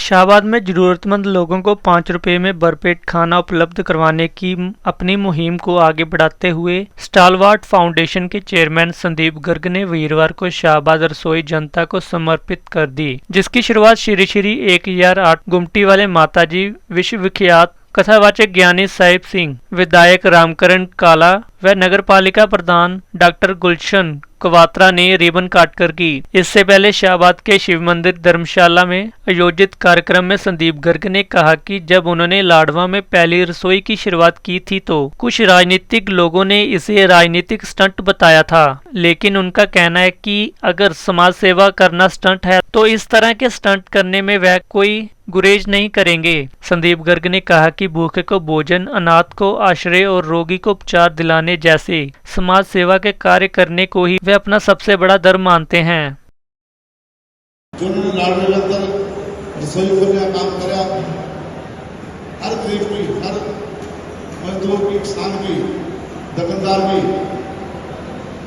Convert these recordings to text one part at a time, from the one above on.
शाहबाद में जरूरतमंद लोगों को 5 रुपए में भरपेट खाना उपलब्ध करवाने की अपनी मुहिम को आगे बढ़ाते हुए स्टालवार्ट फाउंडेशन के चेयरमैन संदीप गर्ग ने वीरवार को शाहबाद रसोई जनता को समर्पित कर दी, जिसकी शुरुआत श्री श्री 1008 गुमटी वाले माताजी विश्वविख्यात कथावाचक ज्ञानी साहिब सिंह, विधायक रामकरण काला व नगरपालिका प्रधान डॉक्टर गुलशन कवात्रा ने रिबन काटकर की। इससे पहले शाहबाद के शिव मंदिर धर्मशाला में आयोजित कार्यक्रम में संदीप गर्ग ने कहा कि जब उन्होंने लाडवा में पहली रसोई की शुरुआत की थी तो कुछ राजनीतिक लोगों ने इसे राजनीतिक स्टंट बताया था, लेकिन उनका कहना है कि अगर समाज सेवा करना स्टंट है तो इस तरह के स्टंट करने में वह कोई गुरेज नहीं करेंगे। संदीप गर्ग ने कहा कि भूखे को भोजन, अनाथ को आश्रय और रोगी को उपचार दिलाने जैसे समाज सेवा के कार्य करने को ही वे अपना सबसे बड़ा धर्म मानते हैं। रसोई खोलने का काम करा, हर गरीब की, हर मजदूर की, किसान की, दुकानदार की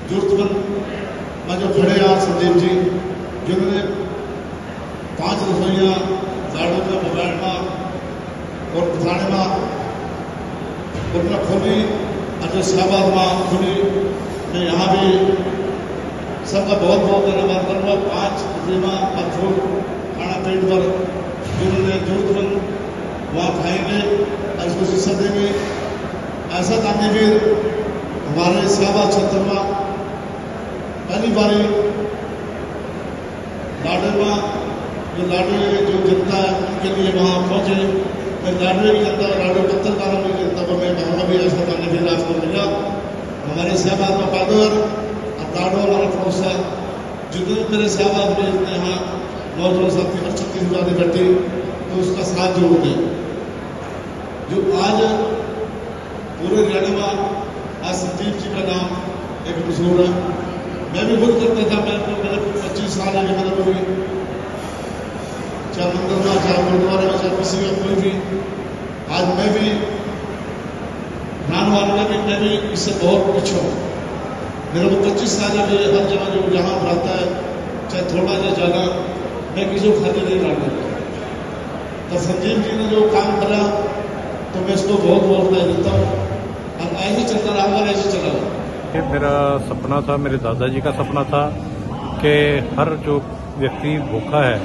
जरूरतमंद में जो खड़े हैं संदीप जी, जिन्होंने 5 रसोइयाँ लाडू में, बगैर में और पथाने में उनमें खोली, जो शाहबाद में खुली, मैं यहाँ भी सबका बहुत बहुत धन्यवाद करूँगा। 5 रुपये और फूल खाना पेट पर जिन्होंने जरूरतमंद वहाँ खाएंगे, इसको शिक्षा देंगे। ऐसा दानीवीर हमारे शाहबाद क्षेत्र में पहली बारी लाडू में जो जनता है उनके लिए वहाँ पहुँचे। मैं लाडवे की जनता, लाडवे पत्रकारों की जनता को मैं कहूँगा भी ऐसा दानीवीर आपको मिला। हमारे शाहबाद में पादर और लाडो हमारा पड़ोस है, जितने मेरे शाहबाद में जितने यहाँ नौजवान साथी हर छत्तीसगढ़ बैठी तो उसका साथ जरूर दें। जो आज पूरे हरियाणा में आज संदीप जी का नाम एक मशहूर है। मैं भी खुद करता था, मेरे 25 साल है मतलब भी, चाहे मंदिर में, चाहे गुरुद्वारे में, चाहे किसी में कोई भी, आज मैं भी ध्यान वाले में मैं भी इससे बहुत पीछे हूँ। मेरे को 25 साल है, हर जगह जो जहाँ रहता है चाहे थोड़ा या ज़्यादा, मैं किसी को खाते नहीं डालता। तो संजीव जी ने जो काम करा तो मैं इसको बहुत बहुत बधाई देता हूँ और ऐसे चलता रहा, ऐसे चला रहा। मेरा सपना था, मेरे दादाजी का सपना था कि हर जो व्यक्ति भूखा है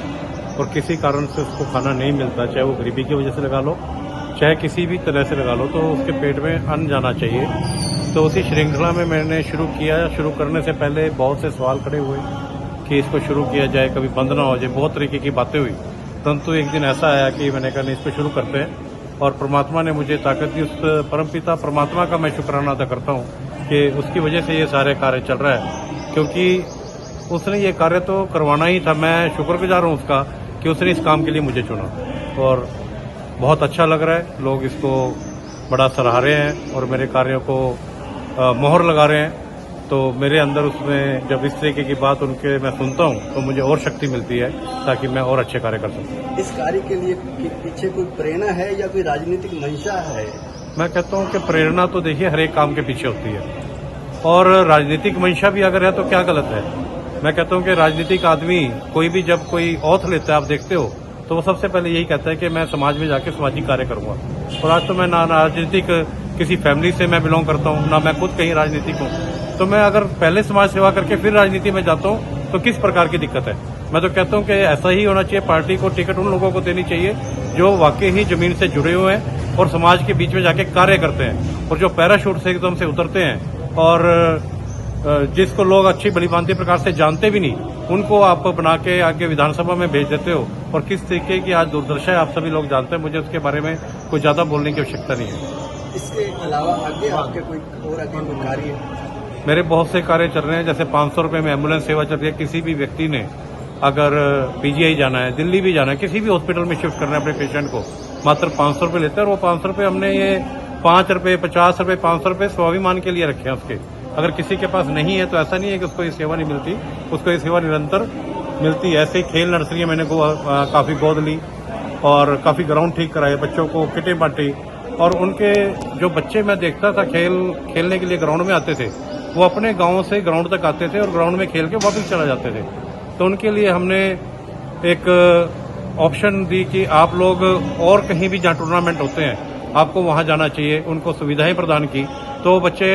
और किसी कारण से उसको खाना नहीं मिलता, चाहे वो गरीबी की वजह से लगा लो, चाहे किसी भी तरह से लगा लो, तो उसके पेट में अन्न जाना चाहिए। तो उसी श्रृंखला में मैंने शुरू किया। शुरू करने से पहले बहुत से सवाल खड़े हुए कि इसको शुरू किया जाए, कभी बंद ना हो जाए, बहुत तरीके की बातें हुई। परंतु एक दिन ऐसा आया कि मैंने कहा नहीं, इसको शुरू करते हैं, और परमात्मा ने मुझे ताकत दी। उस परमपिता परमात्मा का मैं शुक्राना अदा करता हूँ कि उसकी वजह से ये सारे कार्य चल रहा है, क्योंकि उसने ये कार्य तो करवाना ही था। मैं शुक्रगुजार हूँ उसका कि उसने इस काम के लिए मुझे चुना, और बहुत अच्छा लग रहा है। लोग इसको बड़ा सराह रहे हैं और मेरे कार्यों को मोहर लगा रहे हैं। तो मेरे अंदर उसमें जब इस तरीके की बात उनके मैं सुनता हूँ तो मुझे और शक्ति मिलती है ताकि मैं और अच्छे कार्य कर सकूँ। इस कार्य के लिए पीछे कोई प्रेरणा है या कोई राजनीतिक मंशा है? मैं कहता हूँ कि प्रेरणा तो देखिए हर एक काम के पीछे होती है, और राजनीतिक मंशा भी अगर है तो क्या गलत है। मैं कहता हूँ कि राजनीतिक आदमी कोई भी जब कोई औथ लेता है, आप देखते हो, तो वो सबसे पहले यही कहता है कि मैं समाज में जाके सामाजिक कार्य करूंगा। और आज तो मैं ना राजनीतिक किसी फैमिली से मैं बिलोंग करता हूँ, ना मैं खुद कहीं राजनीतिक हूँ। तो मैं अगर पहले समाज सेवा करके फिर राजनीति में जाता हूँ तो किस प्रकार की दिक्कत है। मैं तो कहता हूँ कि ऐसा ही होना चाहिए। पार्टी को टिकट उन लोगों को देनी चाहिए जो वाकई ही जमीन से जुड़े हुए हैं और समाज के बीच में जाके कार्य करते हैं, और जो पैराशूट से एकदम से उतरते हैं और जिसको लोग अच्छी भलीभांति प्रकार से जानते भी नहीं, उनको आप बना के आगे विधानसभा में भेज देते हो। और किस तरीके की आज दुर्दशा है आप सभी लोग जानते हैं, मुझे उसके बारे में कोई ज्यादा बोलने की आवश्यकता नहीं है। इसके अलावा आगे आपके कोई और आगे कोई कार्य? मेरे बहुत से कार्य चल रहे हैं, जैसे 500 रुपये में एम्बुलेंस सेवा चल रही है। किसी भी व्यक्ति ने अगर पीजीआई जाना है, दिल्ली भी जाना है, किसी भी हॉस्पिटल में शिफ्ट करना है अपने पेशेंट को, मात्र 500 रुपये लेते हैं। और वो 500 रुपये हमने ये 5 रुपये, 50 रुपये, 500 रुपये स्वाभिमान के लिए रखे हैं उसके। अगर किसी के पास नहीं है तो ऐसा नहीं है कि उसको ये सेवा नहीं मिलती, उसको ये सेवा निरंतर मिलती है। ऐसे ही खेल नर्सरी मैंने काफी गोद ली और काफी ग्राउंड ठीक कराए, बच्चों को किटें बांटी, और उनके जो बच्चे मैं देखता था खेलने के लिए ग्राउंड में आते थे, वो अपने गांव से ग्राउंड तक आते थे और ग्राउंड में खेल के वापस चला जाते थे। तो उनके लिए हमने एक ऑप्शन दी कि आप लोग और कहीं भी जहाँ टूर्नामेंट होते हैं आपको वहाँ जाना चाहिए, उनको सुविधाएं प्रदान की, तो बच्चे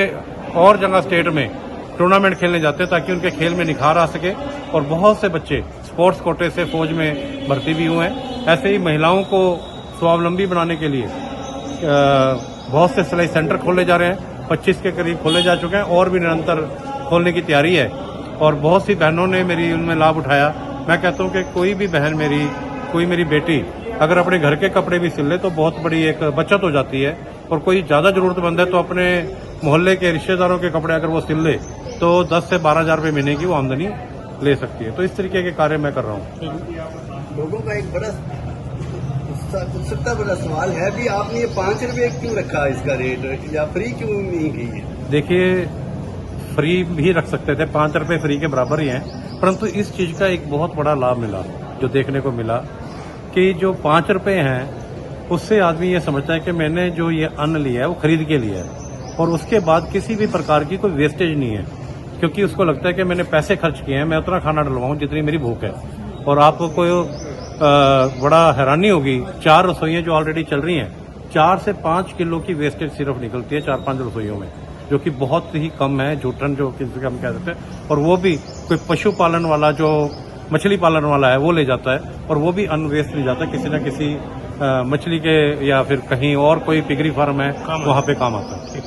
और जगह स्टेट में टूर्नामेंट खेलने जाते हैं ताकि उनके खेल में निखार आ सके। और बहुत से बच्चे स्पोर्ट्स कोटे से फौज में भर्ती भी हुए हैं। ऐसे ही महिलाओं को स्वावलंबी बनाने के लिए बहुत से सिलाई सेंटर खोले जा रहे हैं, 25 के करीब खोले जा चुके हैं और भी निरंतर खोलने की तैयारी है। और बहुत सी बहनों ने मेरी उनमें लाभ उठाया। मैं कहता हूँ कि कोई भी बहन मेरी, कोई मेरी बेटी अगर अपने घर के कपड़े भी सिल ले तो बहुत बड़ी एक बचत हो जाती है। और कोई ज़्यादा ज़रूरतमंद है तो अपने मोहल्ले के रिश्तेदारों के कपड़े अगर वो सिल ले तो 10 से 12 हज़ार रुपये महीने की वो आमदनी ले सकती है। तो इस तरीके के कार्य मैं कर रहा हूँ। लोगों का एक बड़ा उत्सुकता बड़ा सवाल है भी, आपने ये 5 रुपये क्यों रखा इसका रेट, या फ्री क्यों नहीं की है? देखिए, फ्री भी रख सकते थे, 5 रुपये फ्री के बराबर ही हैं, परंतु इस चीज़ का एक बहुत बड़ा लाभ मिला, जो देखने को मिला कि जो 5 रुपये हैं उससे आदमी ये समझता है कि मैंने जो ये अन्न लिया है वो खरीद के लिया है, और उसके बाद किसी भी प्रकार की कोई वेस्टेज नहीं है, क्योंकि उसको लगता है कि मैंने पैसे खर्च किए हैं, मैं उतना खाना डलवाऊं जितनी मेरी भूख है। और आपको बड़ा हैरानी होगी, 4 रसोइयाँ जो ऑलरेडी चल रही हैं, 4 से 5 किलो की वेस्टेज सिर्फ निकलती है 4-5 रसोइयों में, जो कि बहुत ही कम है, जूठन जो किसी हम कह सकते हैं। और वो भी कोई पशुपालन वाला, जो मछली पालन वाला है, वो ले जाता है, और वो भी अन्न वेस्ट नहीं जाता, किसी न किसी मछली के या फिर कहीं और कोई पिगरी फार्म है वहाँ पे काम आता है।